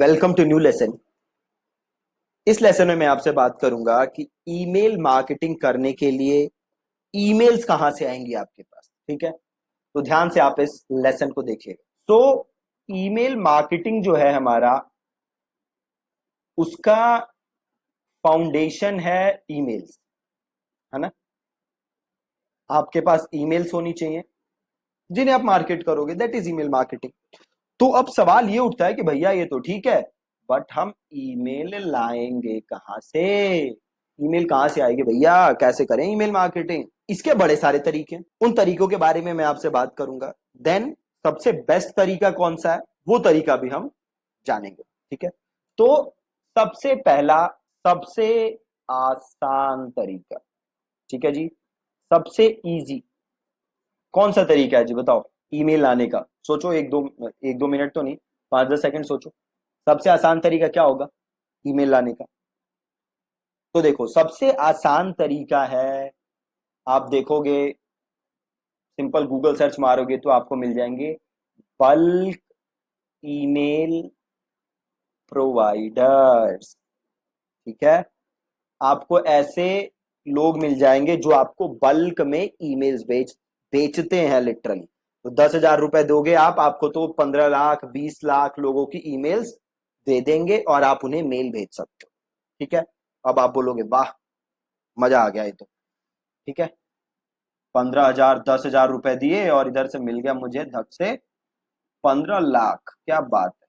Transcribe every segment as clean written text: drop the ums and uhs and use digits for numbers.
Welcome to new lesson. इस lesson में मैं आपसे बात करूंगा कि ईमेल मार्केटिंग करने के लिए ईमेल्स कहां से आएंगी आपके पास। ठीक है, तो ध्यान से आप इस लेसन को देखिएगा। तो ईमेल मार्केटिंग जो है हमारा, उसका फाउंडेशन है ईमेल्स, है ना। आपके पास ईमेल्स होनी चाहिए जिन्हें आप मार्केट करोगे, दैट इज ईमेल मार्केटिंग। तो अब सवाल ये उठता है कि भैया ये तो ठीक है, बट हम ईमेल लाएंगे कहां से? ईमेल कहां से आएगी भैया, कैसे करें ईमेल मार्केटिंग? इसके बड़े सारे तरीके हैं, उन तरीकों के बारे में मैं आपसे बात करूंगा। देन सबसे बेस्ट तरीका कौन सा है, वो तरीका भी हम जानेंगे। ठीक है, तो सबसे पहला, सबसे आसान तरीका, ठीक है जी, सबसे इजी कौन सा तरीका है जी, बताओ ईमेल लाने का। सोचो, एक दो मिनट तो नहीं, 5-10 सेकंड सोचो। सबसे आसान तरीका क्या होगा ईमेल लाने का? तो देखो, सबसे आसान तरीका है, आप देखोगे, सिंपल गूगल सर्च मारोगे तो आपको मिल जाएंगे बल्क ईमेल प्रोवाइडर्स। ठीक है, आपको ऐसे लोग मिल जाएंगे जो आपको बल्क में ईमेल्स बेचते हैं लिटरली। तो 10,000 रुपए दोगे आप, आपको तो 15 लाख 20 लाख लोगों की ईमेल्स दे देंगे और आप उन्हें मेल भेज सकते हो। ठीक है, अब आप बोलोगे वाह, मजा आ गया ये तो। ठीक है, 15,000 10,000 रुपए दिए और इधर से मिल गया मुझे धक से 15 लाख, क्या बात है,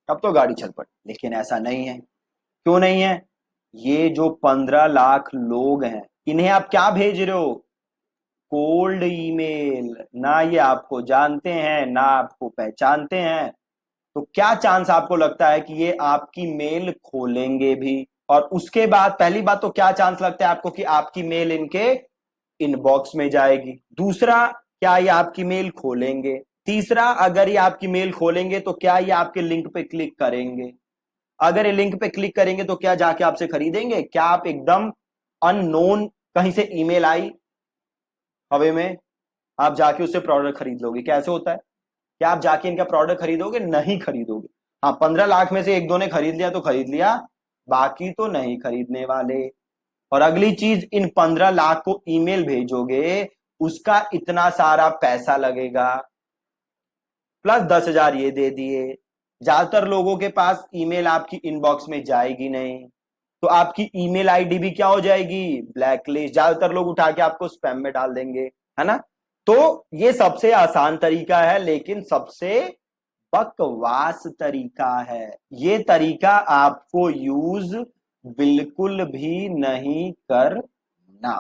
अब तो गाड़ी चल पड़ी। लेकिन ऐसा नहीं है। क्यों नहीं है? ये जो 15 लाख लोग हैं, इन्हें आप क्या भेज रहे हो? Cold email. ना ये आपको जानते हैं, ना आपको पहचानते हैं। तो क्या चांस आपको लगता है कि ये आपकी मेल खोलेंगे भी? और उसके बाद पहली बात तो क्या चांस लगता है आपको कि आपकी मेल इनके इनबॉक्स में जाएगी? दूसरा, क्या ये आपकी मेल खोलेंगे? तीसरा, अगर ये आपकी मेल खोलेंगे तो क्या ये आपके लिंक पे क्लिक करेंगे? अगर ये लिंक पे क्लिक करेंगे तो क्या जाके आपसे खरीदेंगे? क्या आप एकदम अननोन कहीं से ईमेल आई हवे में, आप जाके उससे प्रोडक्ट खरीद लोगे? कैसे होता है? क्या आप जाके इनका प्रोडक्ट खरीदोगे? नहीं खरीदोगे। हाँ, 15 लाख में से एक दो ने खरीद लिया तो खरीद लिया, बाकी तो नहीं खरीदने वाले। और अगली चीज, इन 15 लाख को ईमेल भेजोगे, उसका इतना सारा पैसा लगेगा, प्लस 10,000 ये दे दिए। ज्यादातर लोगों के पास ईमेल आपकी इनबॉक्स में जाएगी नहीं, तो आपकी ईमेल आईडी भी क्या हो जाएगी? ब्लैकलिस्ट। ज्यादातर लोग उठा के आपको स्पैम में डाल देंगे, है ना। तो ये सबसे आसान तरीका है, लेकिन सबसे बकवास तरीका है। ये तरीका आपको यूज बिल्कुल भी नहीं करना।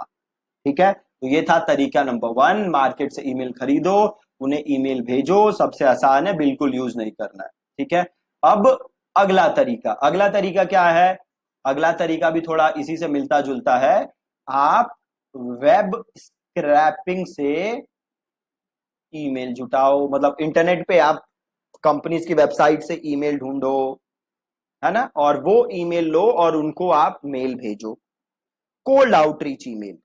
ठीक है, तो ये था तरीका नंबर 1, मार्केट से ईमेल खरीदो, उन्हें ईमेल भेजो, सबसे आसान है, बिल्कुल यूज नहीं करना है। ठीक है, अब अगला तरीका, अगला तरीका क्या है? अगला तरीका भी थोड़ा इसी से मिलता जुलता है। आप वेब स्क्रैपिंग से ईमेल जुटाओ, मतलब इंटरनेट पे आप कंपनीज की वेबसाइट से ईमेल ढूंढो, है ना, और वो ईमेल लो और उनको आप मेल भेजो। Cold outreach email.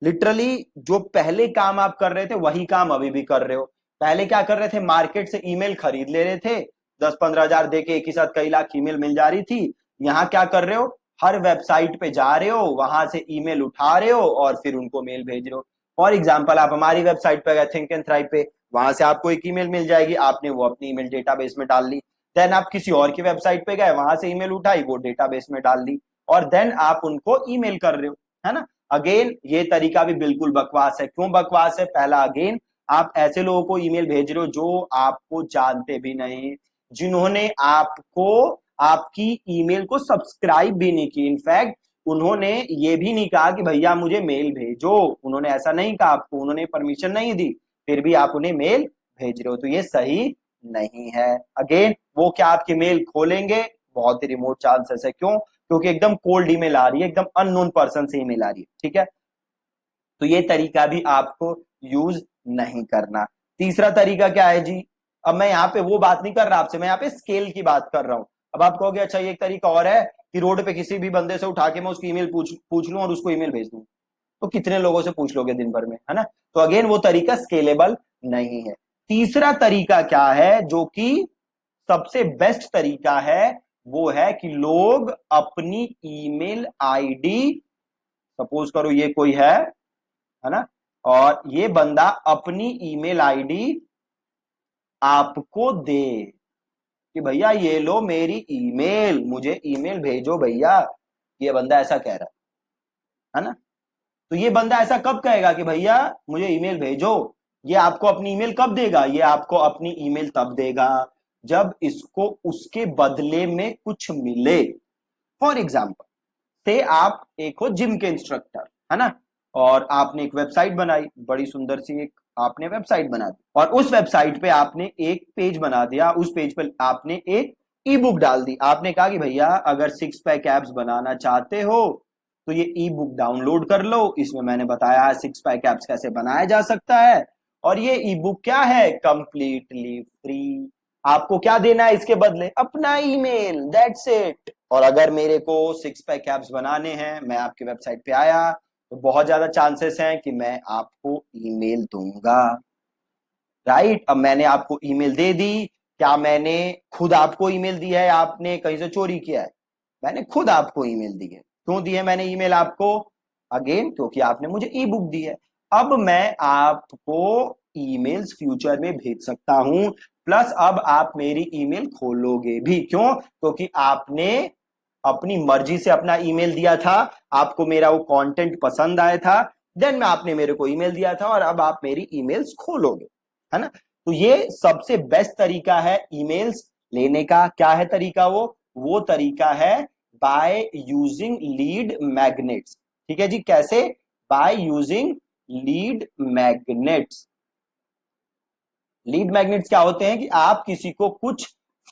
लिटरली जो पहले काम आप कर रहे थे वही काम अभी भी कर रहे हो। पहले क्या कर रहे थे? मार्केट से ईमेल खरीद ले रहे थे, 10-15 हजार दे के एक ही साथ कई लाख ईमेल मिल जा रही थी। यहाँ क्या कर रहे हो? हर वेबसाइट पे जा रहे हो, वहां से ईमेल उठा रहे हो और फिर उनको मेल भेज रहे हो। फॉर एग्जाम्पल, आप हमारी वेबसाइट पे गए थिंक एंड थ्राइव पे, वहां से आपको एक ईमेल मिल जाएगी, आपने वो अपनी ईमेल डेटाबेस में डाल ली। देन आप किसी और की वेबसाइट पे गए, वहां से ईमेल उठाई, वो डेटाबेस में डाल ली, और देन आप उनको ईमेल कर रहे हो, है ना। अगेन ये तरीका भी बिल्कुल बकवास है। क्यों बकवास है? पहला, अगेन आप ऐसे लोगों को ईमेल भेज रहे हो जो आपको जानते भी नहीं, जिन्होंने आपको, आपकी ईमेल को सब्सक्राइब भी नहीं की। इनफैक्ट उन्होंने ये भी नहीं कहा कि भैया मुझे मेल भेजो, उन्होंने ऐसा नहीं कहा आपको, उन्होंने परमिशन नहीं दी, फिर भी आप उन्हें मेल भेज रहे हो, तो ये सही नहीं है। अगेन वो क्या आपकी मेल खोलेंगे? बहुत ही रिमोट चांसेस है। क्यों? क्योंकि एकदम कोल्ड ईमेल आ रही है, एकदम अननोन पर्सन से ईमेल आ रही है। ठीक है, तो ये तरीका भी आपको यूज नहीं करना। तीसरा तरीका क्या है जी? अब मैं यहाँ पे वो बात नहीं कर रहा आपसे, मैं यहाँ पे स्केल की बात कर रहा हूं। अब आप कहोगे अच्छा, ये एक तरीका और है कि रोड पे किसी भी बंदे से उठा के मैं उसकी ईमेल पूछ लूं और उसको ईमेल भेज दूं। तो कितने लोगों से पूछ लोगे दिन भर में, है ना। तो अगेन वो तरीका स्केलेबल नहीं है। तीसरा तरीका क्या है जो कि सबसे बेस्ट तरीका है वो है कि लोग अपनी ईमेल आईडी, सपोज करो ये कोई है ना, और ये बंदा अपनी ईमेल आईडी आपको दे कि भैया ये लो मेरी ईमेल, मुझे ईमेल भेजो भैया। ये बंदा ऐसा कह रहा है ना। तो ये बंदा ऐसा कब कहेगा कि भैया मुझे ईमेल भेजो? ये आपको अपनी ईमेल कब देगा? ये आपको अपनी ईमेल तब देगा जब इसको उसके बदले में कुछ मिले। फॉर एग्जाम्पल, से आप एक हो जिम के इंस्ट्रक्टर, है ना, और आपने एक वेबसाइट बनाई, बड़ी सुंदर सी एक आपने वेबसाइट बना दी, और उस वेबसाइट पे आपने एक पेज बना दिया, उस पेज पे आपने एक ई बुक डाल दी। आपने कहा कि भैया अगर 6 पैक एब्स बनाना चाहते हो तो ये ई बुक डाउनलोड कर लो, इसमें मैंने बताया है 6 पैक एब्स कैसे बनाया जा सकता है, और ये ई बुक क्या है, कंप्लीटली फ्री। आपको क्या देना है इसके बदले? अपना ईमेल, दैट्स इट। और अगर मेरे को 6 पैक एब्स बनाने हैं, मैं आपकी वेबसाइट पे आया, तो बहुत ज्यादा चांसेस हैं कि मैं आपको ईमेल दूंगा, राइट। अब मैंने आपको ईमेल दे दी, क्या मैंने खुद आपको ईमेल दी है, आपने कहीं से चोरी किया है? मैंने खुद आपको ईमेल दी है। क्यों दी है मैंने ईमेल आपको? अगेन, क्योंकि आपने मुझे ई बुक दी है। अब मैं आपको ईमेल्स फ्यूचर में भेज सकता हूं, प्लस अब आप मेरी ईमेल खोलोगे भी। क्यों? क्योंकि आपने अपनी मर्जी से अपना ईमेल दिया था, आपको मेरा वो कंटेंट पसंद आया था, देन में आपने मेरे को ईमेल दिया था, और अब आप मेरी ईमेल्स खोलोगे, है ना। तो ये सबसे बेस्ट तरीका है ईमेल्स लेने का। क्या है तरीका? वो तरीका है बाय यूजिंग लीड मैग्नेट्स। ठीक है जी, कैसे? By using lead magnets. Lead magnets क्या होते हैं कि आप किसी को कुछ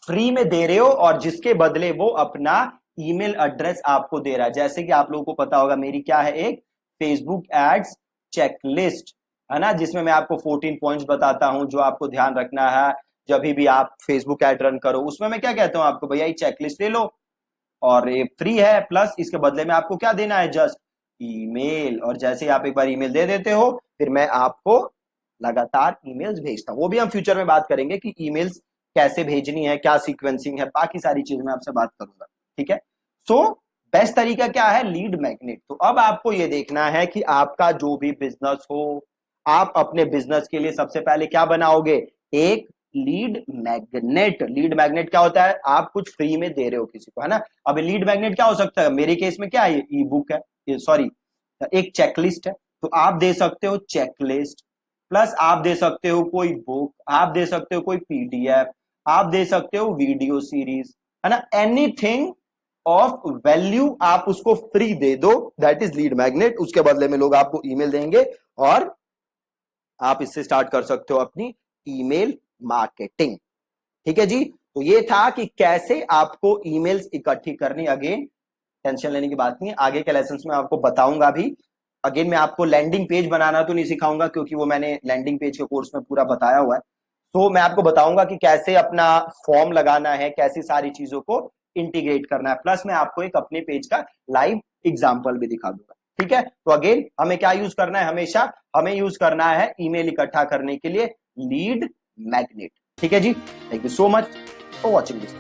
फ्री में दे रहे हो और जिसके बदले वो अपना ईमेल एड्रेस आपको दे रहा है। जैसे कि आप लोगों को पता होगा मेरी क्या है, एक फेसबुक एड्स चेकलिस्ट, है ना, जिसमें मैं आपको 14 पॉइंट्स बताता हूं जो आपको ध्यान रखना है जब भी आप फेसबुक एड रन करो। उसमें मैं क्या कहता हूं आपको, भैया ये चेकलिस्ट ले लो और ये फ्री है, प्लस इसके बदले में आपको क्या देना है, जस्ट ईमेल। और जैसे ही आप एक बार ईमेल दे देते हो, फिर मैं आपको लगातार ईमेल्स भेजता हूं। वो भी हम फ्यूचर में बात करेंगे कि ईमेल्स कैसे भेजनी है, क्या सीक्वेंसिंग है, बाकी सारी चीज मैं आपसे बात करूंगा। ठीक है। सो बेस्ट तरीका क्या है? Lead magnet. तो अब आपको ये देखना है कि आपका जो भी बिजनेस हो, आप अपने बिजनेस के लिए सबसे पहले क्या बनाओगे? एक लीड मैग्नेट। लीड मैग्नेट क्या होता है? आप कुछ फ्री में दे रहे हो किसी को, है ना। अब लीड मैग्नेट क्या हो सकता है? मेरे केस में क्या है, ई बुक है, सॉरी एक चेकलिस्ट है। तो आप दे सकते हो चेकलिस्ट, प्लस आप दे सकते हो कोई बुक, आप दे सकते हो कोई पीडीएफ, आप दे सकते हो वीडियो सीरीज, है ना, एनीथिंग ऑफ वैल्यू आप उसको फ्री दे दो, दैट इज लीड मैग्नेट। उसके बदले में लोग आपको ईमेल देंगे और आप इससे स्टार्ट कर सकते हो अपनी ईमेल मार्केटिंग। ठीक है जी। तो ये था कि कैसे आपको ईमेल्स इकट्ठी करनी। अगेन टेंशन लेने की बात नहीं है, आगे के लेसन में आपको बताऊंगा भी। अगेन मैं आपको लैंडिंग पेज बनाना तो नहीं सिखाऊंगा, क्योंकि वो मैंने लैंडिंग पेज के कोर्स में पूरा बताया हुआ है। तो मैं आपको बताऊंगा कि कैसे अपना फॉर्म लगाना है, कैसी सारी चीजों को इंटीग्रेट करना है, प्लस मैं आपको एक अपने पेज का लाइव एग्जाम्पल भी दिखा दूंगा। ठीक है। तो अगेन हमें क्या यूज करना है? हमेशा हमें यूज करना है ईमेल इकट्ठा करने के लिए लीड मैग्नेट। ठीक है जी। Thank you so much for watching this.